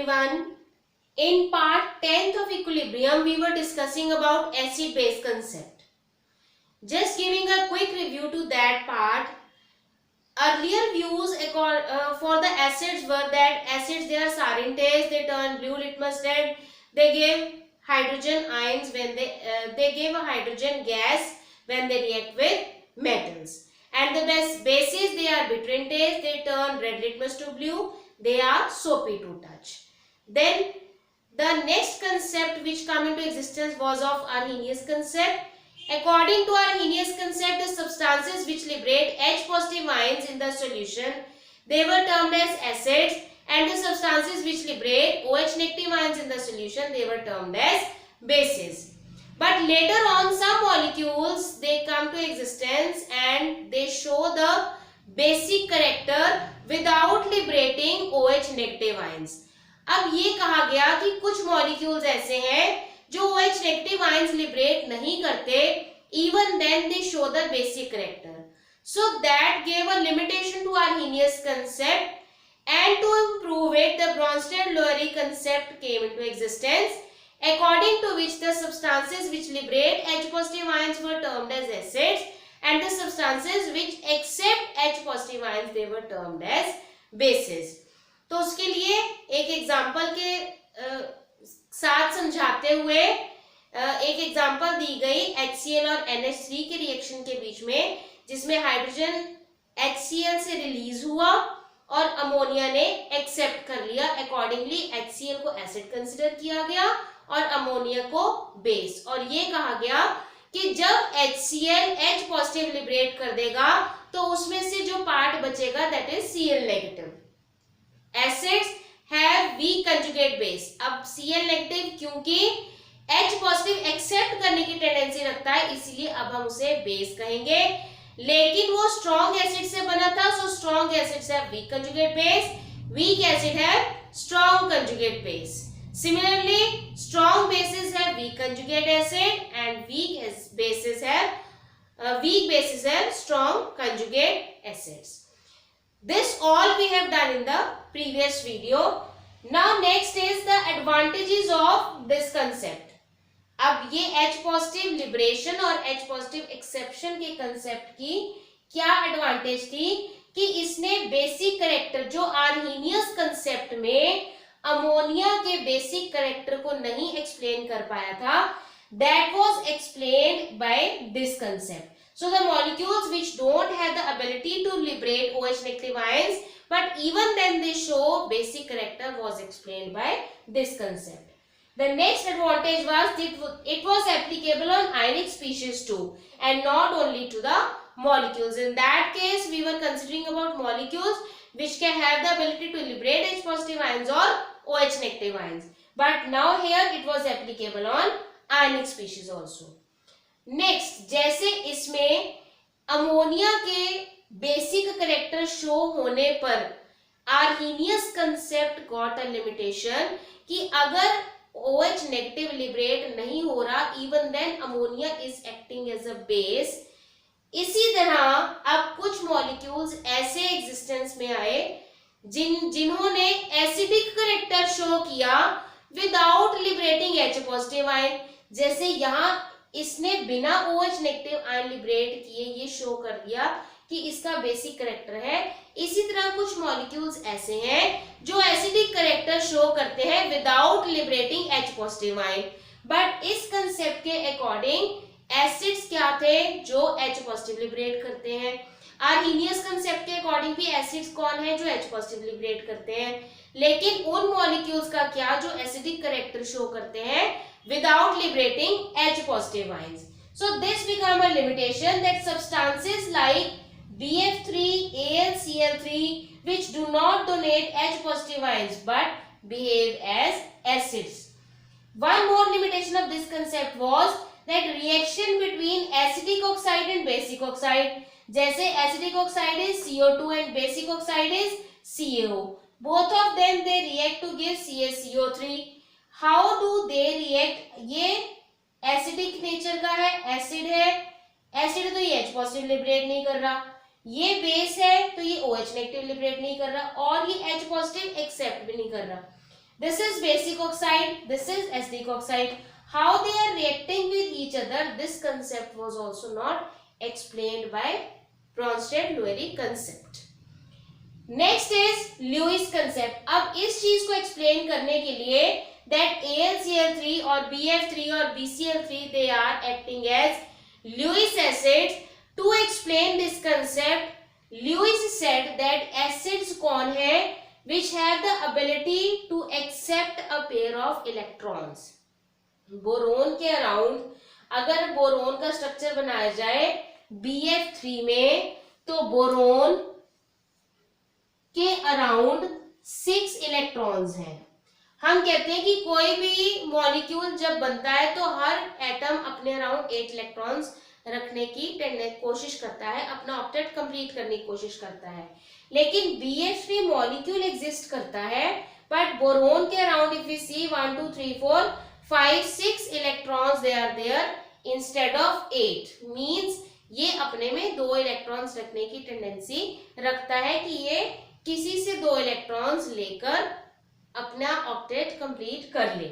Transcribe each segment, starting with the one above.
everyone. In part 10th of equilibrium, we were discussing about acid-base concept. Just giving a quick review to that part. Earlier views for the acids were that acids, they are Sarin-Tesh, they turn blue litmus red, they give hydrogen ions when they give a hydrogen gas when they react with metals. And the bases, they are Bittern-Tesh, they turn red litmus to blue, they are soapy to touch. Then the next concept which come into existence was of Arrhenius concept. According to Arrhenius concept, the substances which liberate H positive ions in the solution, they were termed as acids, and the substances which liberate OH negative ions in the solution, they were termed as bases. But later on, some molecules, they come to existence and they show the basic character without liberating OH negative ions. अब ये कहा गया कि कुछ molecules ऐसे हैं जो OH negative ions liberate नहीं करते, even then they show the basic character. So that gave a limitation to Arrhenius concept, and to prove it, the Bronsted-Lowry concept came into existence, according to which the substances which liberate H positive ions were termed as acids, and the substances which accept H positive ions, they were termed as bases. तो उसके लिए एक example के साथ समझाते हुए एक example दी गई HCl और NH3 के रिएक्शन के बीच में, जिसमें हाइड्रोजन HCl से रिलीज हुआ और अमोनिया ने एक्सेप्ट कर लिया. अकॉर्डिंगली HCl को एसिड कंसिडर किया गया और अमोनिया को बेस, और ये कहा गया कि जब HCl H पॉजिटिव लिबरेट कर देगा तो उसमें से जो पार्ट बचेगा that is Cl negative. Acids have week conjugate base. अब Cl नेगेटिव क्योंकि H पॉजिटिव एक्सेप्ट करने की टेंडेंसी रखता है, इसीलिए अब हम उसे बेस कहेंगे. लेकिन वो स्ट्रॉन्ग एसिड से बना था, so strong acids have week conjugate base, weak acid have strong conjugate base. Similarly, strong bases have weak conjugate acid, and weak bases have strong conjugate acids. This all we have done in the previous video. Now next is the advantages of this concept. अब ये H positive liberation और H positive exception के concept की क्या advantage थी कि इसने basic character जो Arrhenius concept में अमोनिया के बेसिक कैरेक्टर को नहीं एक्सप्लेन कर पाया था, that was explained by this concept. So the molecules which don't have the ability to liberate OH negative ions, but even then they show basic character, was explained by this concept. The next advantage was that it was applicable on ionic species too, and not only to the molecules. In that case, we were considering about molecules which can have the ability to liberate H positive ions or OH negative ions. But now here it was applicable on ionic species also. Next, जैसे इसमें ammonia के basic character show होने पर Arrhenius concept got a limitation कि अगर OH negative liberate नहीं हो रहा, even then ammonia is acting as a base. इसी तरह अब कुछ मॉलिक्यूल्स ऐसे एग्जिस्टेंस में आए जिन्होंने एसिडिक करेक्टर शो किया without liberating H positive ion. जैसे यहाँ इसने बिना OH नेगेटिव आयन लिबरेट किए ये शो कर दिया कि इसका बेसिक करेक्टर है. इसी तरह कुछ मॉलिक्यूल्स ऐसे हैं जो एसिडिक करेक्टर शो करते हैं without liberating H positive ion. But इस कंसेप्ट के अकॉर्डिंग एसिड्स क्या थे जो H पॉजिटिव लिबरेट करते हैं. आर्हीनियस कंसेप्ट के अकॉर्डिंग भी एसिड्स कौन है जो H पॉजिटिव लिबरेट करते हैं, लेकिन उन मॉलिक्यूल्स का क्या जो एसिडिक करेक्टर शो करते हैं without liberating H positive ions. So this become a limitation that substances like BF3, AlCl3 which do not donate H positive ions but behave as acids. One more limitation of this concept was that reaction between acidic oxide and basic oxide. जैसे acidic oxide is CO2 and basic oxide is CaO. Both of them they react to give CaCO3. How do they react? ये acidic nature का है, acid है, acid तो ये H positive liberate नहीं कर रहा, ये बेस है तो ये OH नेगेटिव लिबरेट नहीं कर रहा, और ये H पॉजिटिव एक्सेप्ट भी नहीं कर रहा. This is basic oxide, this is acidic oxide. How they are reacting with each other, this concept was also not explained by Bronsted-Lowry concept. Next is Lewis concept. अब इस चीज को explain करने के लिए दैट AlCl3 और BF3 और BCl3 they are acting as Lewis acids. To explain this concept Lewis said that acids कौन है which have the ability to accept a pair of electrons. Boron के अराउंड अगर boron का structure बनाया जाए BF3 में, तो बोरोन के अराउंड 6 इलेक्ट्रॉन्स हैं। हम कहते हैं कि कोई भी मॉलिक्यूल जब बनता है तो हर एटम अपने अराउंड 8 इलेक्ट्रॉन्स रखने की कोशिश करता है, अपना ऑक्टेट कंप्लीट करने की कोशिश करता है। लेकिन BF3 मॉलिक्यूल एग्जिस्ट करता है, बट बोरोन के around if we see 1 2 3 4 5 6 electrons they are there instead of 8। Means ये अपने में 2 इलेक्ट्रॉन्स रखने की टेंडेंसी रखता है कि ये किसी से 2 इलेक्ट्रॉन्स लेकर अपना ऑक्टेट कंप्लीट कर ले।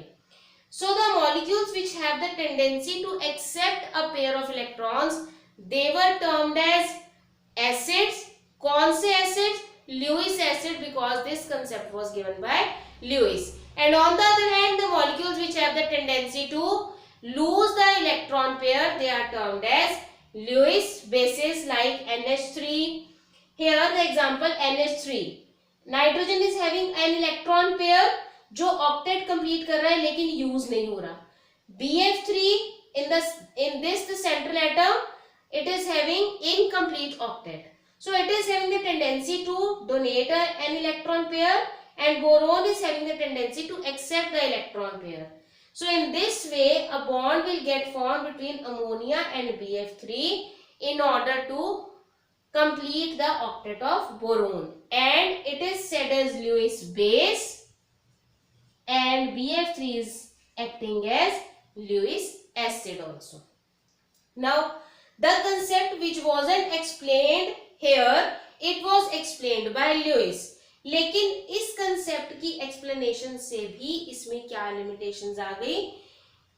So the molecules which have the tendency to accept a pair of electrons they were termed as acids. कौन से acids? Lewis acid, because this concept was given by Lewis. And on the other hand the molecules which have the tendency to lose the electron pair they are termed as Lewis bases like NH3. Here the example NH3. Nitrogen is having an electron pair जो octet complete कर रहा है लेकिन use नहीं हो रहा. BF3 in this the central atom it is having incomplete octet. So it is having the tendency to donate an electron pair and boron is having the tendency to accept the electron pair. So in this way a bond will get formed between ammonia and BF3 in order to complete the octet of boron, and it is said as Lewis base and BF3 is acting as Lewis acid also. Now the concept which wasn't explained here, it was explained by Lewis. लेकिन इस concept की explanation से भी इसमें क्या limitations आ गई।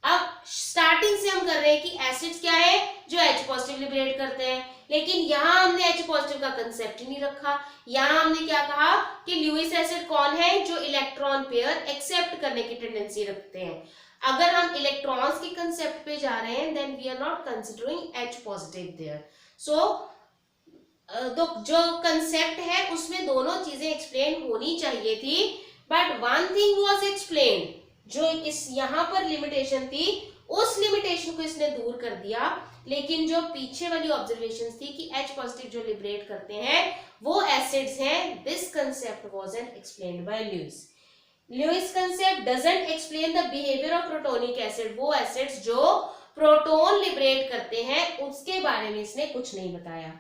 अब starting से हम कर रहे हैं कि एसिड्स क्या है जो H पॉजिटिव लिबरेट करते हैं, लेकिन यहाँ हमने H पॉजिटिव का कंसेप्ट ही नहीं रखा। यहाँ हमने क्या कहा कि लुईस एसिड कौन है जो इलेक्ट्रॉन पेयर एक्सेप्ट करने की टेंडेंसी रखते हैं। अगर हम इलेक्ट्रॉन्स के कंसेप्ट पे जा रहे हैं then we are not considering H positive there. So तो जो कंसेप्ट है उसमें दोनों चीजें एक्सप्लेन होनी चाहिए थी, but one thing was explained, जो इस यहाँ पर लिमिटेशन थी उस लिमिटेशन को इसने दूर कर दिया, लेकिन जो पीछे वाली ऑब्जर्वेशन थी कि H पॉजिटिव जो लिबरेट करते हैं वो एसिड्स हैं, this concept wasn't explained by Lewis. Lewis concept doesn't explain the behaviour of protonic acid. वो एसिड्स जो प्रोटोन लिबरेट करते हैं उसके बारे में इसने कुछ नहीं बताया।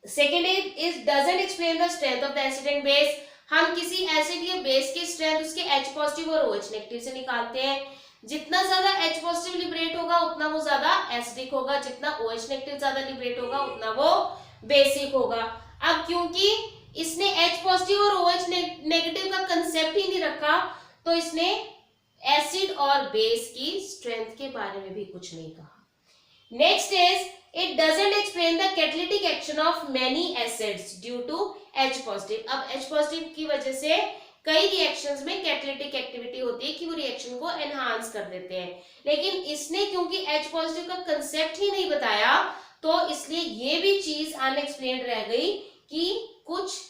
Second is doesn't explain the strength of the acid and base. हम किसी एसिड या बेस की स्ट्रेंथ उसके H पॉजिटिव और OH नेगेटिव से निकालते हैं। जितना ज्यादा H पॉजिटिव लिबरेट होगा उतना वो ज्यादा एसिडिक होगा, जितना OH नेगेटिव ज्यादा लिबरेट होगा उतना वो बेसिक होगा। अब क्योंकि इसने H पॉजिटिव और OH नेगेटिव का कंसेप्ट ही नहीं रखा तो इसने एसिड और बेस की स्ट्रेंथ के बारे में भी कुछ नहीं कहा। Next is it doesn't explain the catalytic action of many acids due to H positive. अब H positive की वजह से कई रिएक्शंस में कैटालिटिक एक्टिविटी होती है कि वो रिएक्शन को एनहांस कर देते हैं, लेकिन इसने क्योंकि H पॉजिटिव का कंसेप्ट ही नहीं बताया तो इसलिए ये भी चीज अनएक्सप्लेन्ड रह गई कि कुछ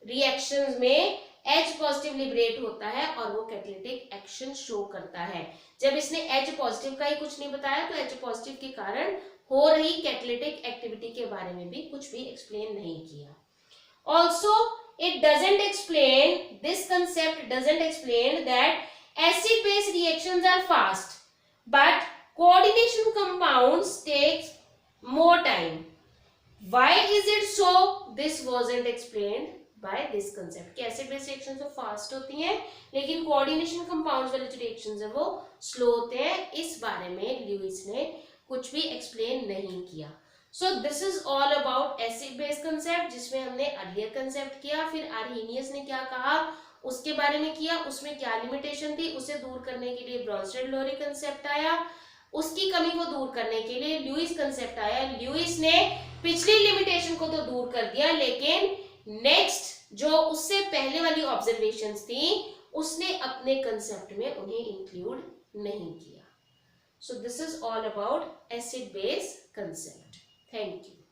रिएक्शंस में H पॉजिटिव लिबरेट होता है और वो कैटालिटिक एक्शन शो करता है। जब इसने H पॉजिटिव का ही कुछ नहीं बताया तो H पॉजिटिव के कारण हो रही कैटालिटिक एक्टिविटी के बारे में भी कुछ भी एक्सप्लेन नहीं किया। Also it doesn't explain, this concept doesn't explain that acid base reactions are fast but coordination compounds takes more time. Why is it so? This wasn't explained by this concept कि acid base reactions तो फास्ट होती हैं लेकिन coordination compounds वाले जो reactions है वो स्लो होते हैं। इस बारे में लुईस ने कुछ भी एक्सप्लेन नहीं किया। So this is all about acid base concept जिसमें हमने अर्लियर कंसेप्ट किया, फिर आर्हेनियस ने क्या कहा उसके बारे में किया, उसमें क्या लिमिटेशन थी, उसे दूर करने के लिए ब्रॉन्स्टेड-लोरी कंसेप्ट आया, उसकी कमी को दूर करने के लिए ल्यूइस कंसेप्ट आया। ल्यूइस ने पिछली लिमिटेशन को तो दूर कर दिया, लेकिन नेक्स्ट जो उससे पहले वाली ऑब्जर्वेशंस थी उसने अपने कंसेप्ट में उन्हें इंक्लूड नहीं किया। So this is all about acid base concept. Thank you.